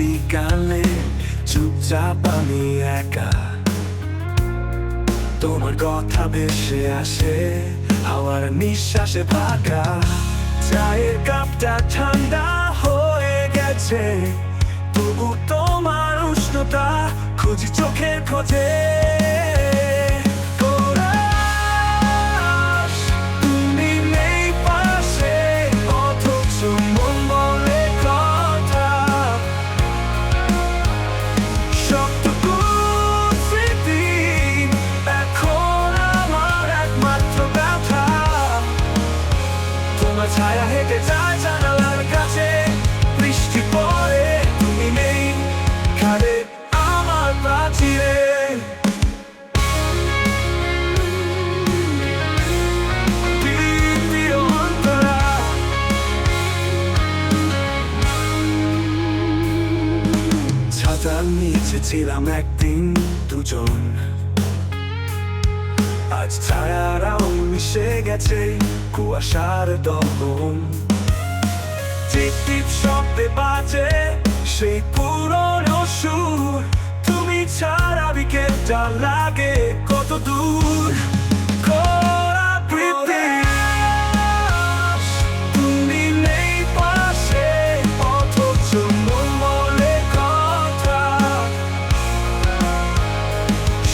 বিকালে চুপচাপ আমি একা, তোমার কথা ভেসে আসে হাওয়ার নিঃশ্বাসে ফাঁকা। চায়ের কাপটা ঠান্ডা হয়ে গেছে, তবু তোমার উষ্ণতা খুঁজি চোখের খোঁজে। তুমি নেই পাশে, অথচ মন বলে কথা। সবটুকু স্মৃতি এখন আমার একমাত্র ব্যথা। তোমার ছায়া হেঁটে যায় জানালার কাছে, বৃষ্টি পড়ে তুমি নেই খাদে আমার প্রাচীরে। ছাতার নিচে ছিলাম একদিন দুজন, আজ ছায়ারাও মিশে গেছে কুয়াশার দহন। টিপ টিপ শব্দে বাজে সেই পুরনো সুর, তুমি ছাড়া বিকেলটা লাগে কত দূর। খোলা পৃথিবী, তুমি নেই পাশে, অথচ মন বলে কথা।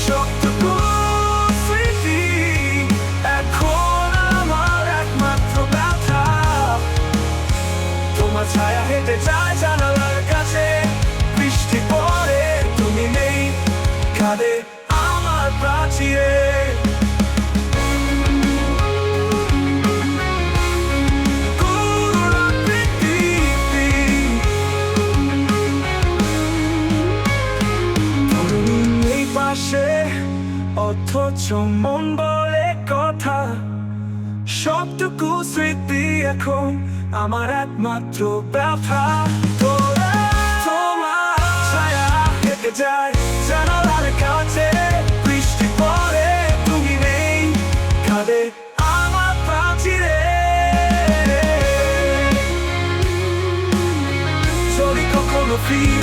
সবটুকু স্মৃতি এখন আমার একমাত্র ব্যথা। তোমার ছায়া হেঁটে যায় জানালার কাছে, বৃষ্টি পড়ে তুমি নেই খাদে আমার প্রাচীরে। তুমি নেই পাশে, অথচ মন বলে কথা। সবটুকু স্মৃতি এখন আমার একমাত্র ব্যথা। তোমার ছায়া হেঁটে যায় জানালার কাছে, বৃষ্টি পড়ে তুমি নেই খাদে আমার প্রাচীরে। যদি কখনো ফিরে